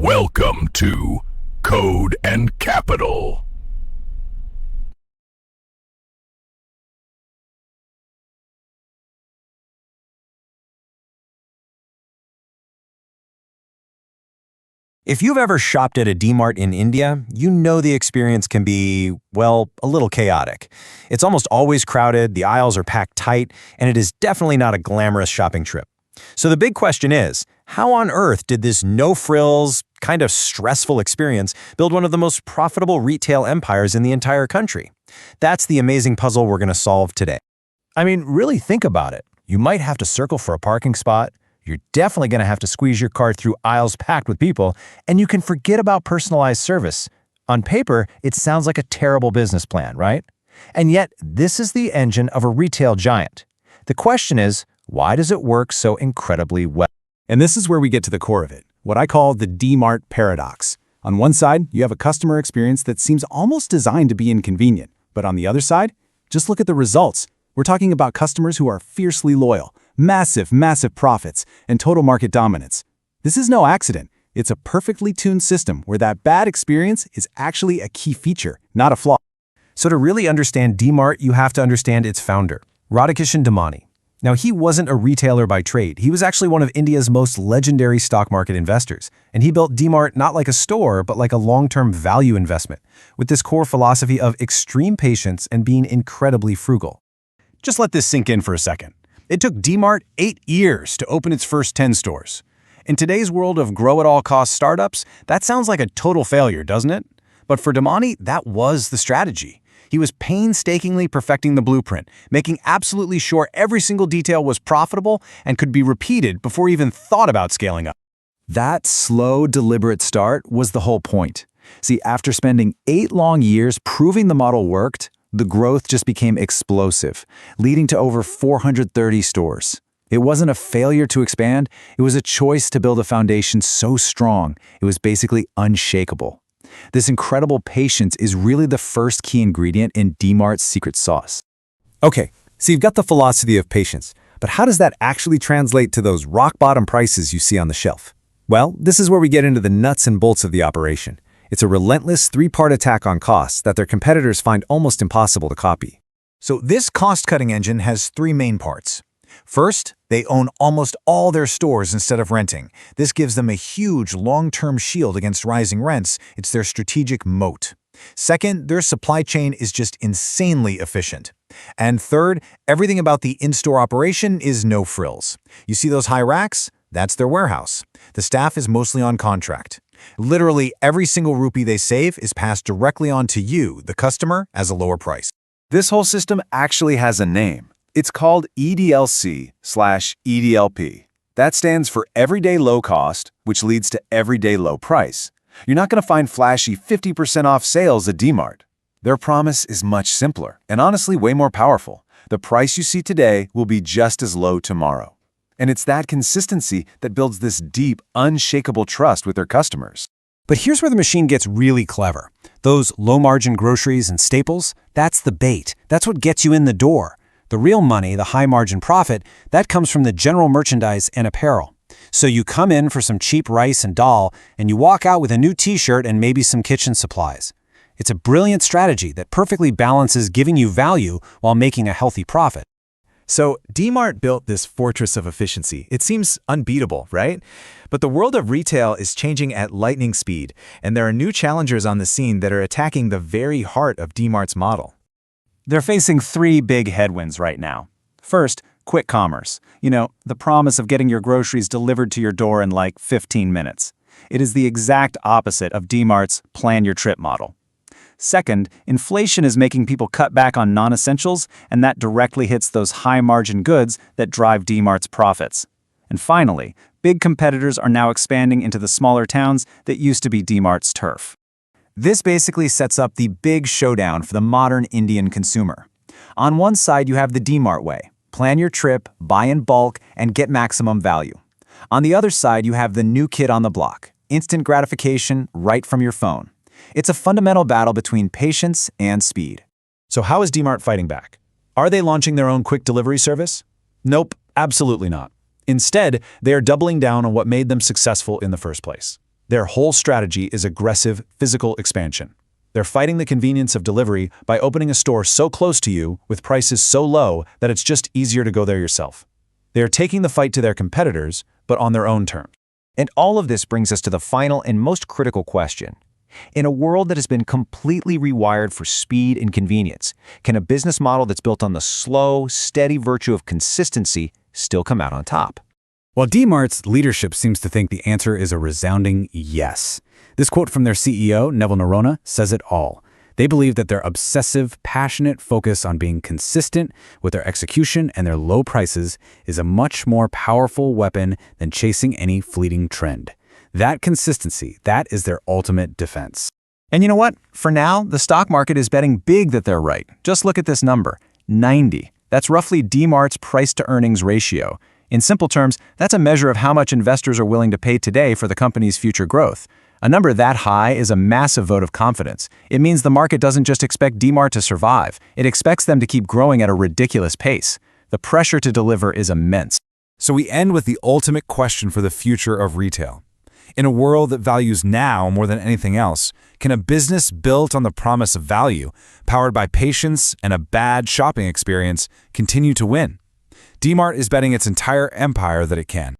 Welcome to Code and Capital. If you've ever shopped at a DMart in India, you know the experience can be, well, a little chaotic. It's almost always crowded, the aisles are packed tight, and it is definitely not a glamorous shopping trip. So the big question is, how on earth did this no-frills, kind of stressful experience build one of the most profitable retail empires in the entire country? That's the amazing puzzle we're going to solve today. I mean, really think about it. You might have to circle for a parking spot. You're definitely going to have to squeeze your cart through aisles packed with people, and you can forget about personalized service. On paper, it sounds like a terrible business plan, right? And yet, this is the engine of a retail giant. The question is, why does it work so incredibly well? And this is where we get to the core of it, what I call the DMart paradox. On one side, you have a customer experience that seems almost designed to be inconvenient. But on the other side, just look at the results. We're talking about customers who are fiercely loyal, massive profits, and total market dominance. This is no accident. It's a perfectly tuned system where that bad experience is actually a key feature, not a flaw. So to really understand DMart, you have to understand its founder, Radhakishan Damani. Now, he wasn't a retailer by trade. He was actually one of India's most legendary stock market investors. And he built DMart not like a store, but like a long-term value investment, with this core philosophy of extreme patience and being incredibly frugal. Just let this sink in for a second. It took DMart 8 years to open its first 10 stores. In today's world of grow-at-all-cost startups, that sounds like a total failure, doesn't it? But for Damani, that was the strategy. He was painstakingly perfecting the blueprint, making absolutely sure every single detail was profitable and could be repeated before he even thought about scaling up. That slow, deliberate start was the whole point. See, after spending 8 long years proving the model worked, the growth just became explosive, leading to over 430 stores. It wasn't a failure to expand, it was a choice to build a foundation so strong, it was basically unshakable. This incredible patience is really the first key ingredient in DMart's secret sauce. Okay, so you've got the philosophy of patience, but how does that actually translate to those rock-bottom prices you see on the shelf? Well, this is where we get into the nuts and bolts of the operation. It's a relentless 3-part attack on costs that their competitors find almost impossible to copy. So this cost-cutting engine has 3 main parts. First, they own almost all their stores instead of renting. This gives them a huge long-term shield against rising rents. It's their strategic moat. Second, their supply chain is just insanely efficient. And third, everything about the in-store operation is no frills. You see those high racks? That's their warehouse. The staff is mostly on contract. Literally every single rupee they save is passed directly on to you, the customer, as a lower price. This whole system actually has a name. It's called EDLC/EDLP. That stands for Everyday Low Cost, which leads to Everyday Low Price. You're not going to find flashy 50% off sales at DMart. Their promise is much simpler and honestly way more powerful. The price you see today will be just as low tomorrow. And it's that consistency that builds this deep, unshakable trust with their customers. But here's where the machine gets really clever. Those low-margin groceries and staples, that's the bait. That's what gets you in the door. The real money, the high-margin profit, that comes from the general merchandise and apparel. So you come in for some cheap rice and dal, and you walk out with a new t-shirt and maybe some kitchen supplies. It's a brilliant strategy that perfectly balances giving you value while making a healthy profit. So DMart built this fortress of efficiency. It seems unbeatable, right? But the world of retail is changing at lightning speed, and there are new challengers on the scene that are attacking the very heart of DMart's model. They're facing 3 big headwinds right now. First, quick commerce. The promise of getting your groceries delivered to your door in like 15 minutes. It is the exact opposite of DMart's plan your trip model. Second, inflation is making people cut back on non-essentials, and that directly hits those high-margin goods that drive DMart's profits. And finally, big competitors are now expanding into the smaller towns that used to be DMart's turf. This basically sets up the big showdown for the modern Indian consumer. On one side, you have the DMart way. Plan your trip, buy in bulk, and get maximum value. On the other side, you have the new kid on the block. Instant gratification right from your phone. It's a fundamental battle between patience and speed. So how is DMart fighting back? Are they launching their own quick delivery service? Nope, absolutely not. Instead, they are doubling down on what made them successful in the first place. Their whole strategy is aggressive physical expansion. They're fighting the convenience of delivery by opening a store so close to you with prices so low that it's just easier to go there yourself. They are taking the fight to their competitors, but on their own terms. And all of this brings us to the final and most critical question. In a world that has been completely rewired for speed and convenience, can a business model that's built on the slow, steady virtue of consistency still come out on top? While DMart's leadership seems to think the answer is a resounding yes. This quote from their CEO, Neville Noronha, says it all. They believe that their obsessive, passionate focus on being consistent with their execution and their low prices is a much more powerful weapon than chasing any fleeting trend. That consistency, that is their ultimate defense. And you know what? For now, the stock market is betting big that they're right. Just look at this number, 90. That's roughly DMart's price-to-earnings ratio. In simple terms, that's a measure of how much investors are willing to pay today for the company's future growth. A number that high is a massive vote of confidence. It means the market doesn't just expect DMart to survive, it expects them to keep growing at a ridiculous pace. The pressure to deliver is immense. So we end with the ultimate question for the future of retail. In a world that values now more than anything else, can a business built on the promise of value, powered by patience and a bad shopping experience, continue to win? DMart is betting its entire empire that it can.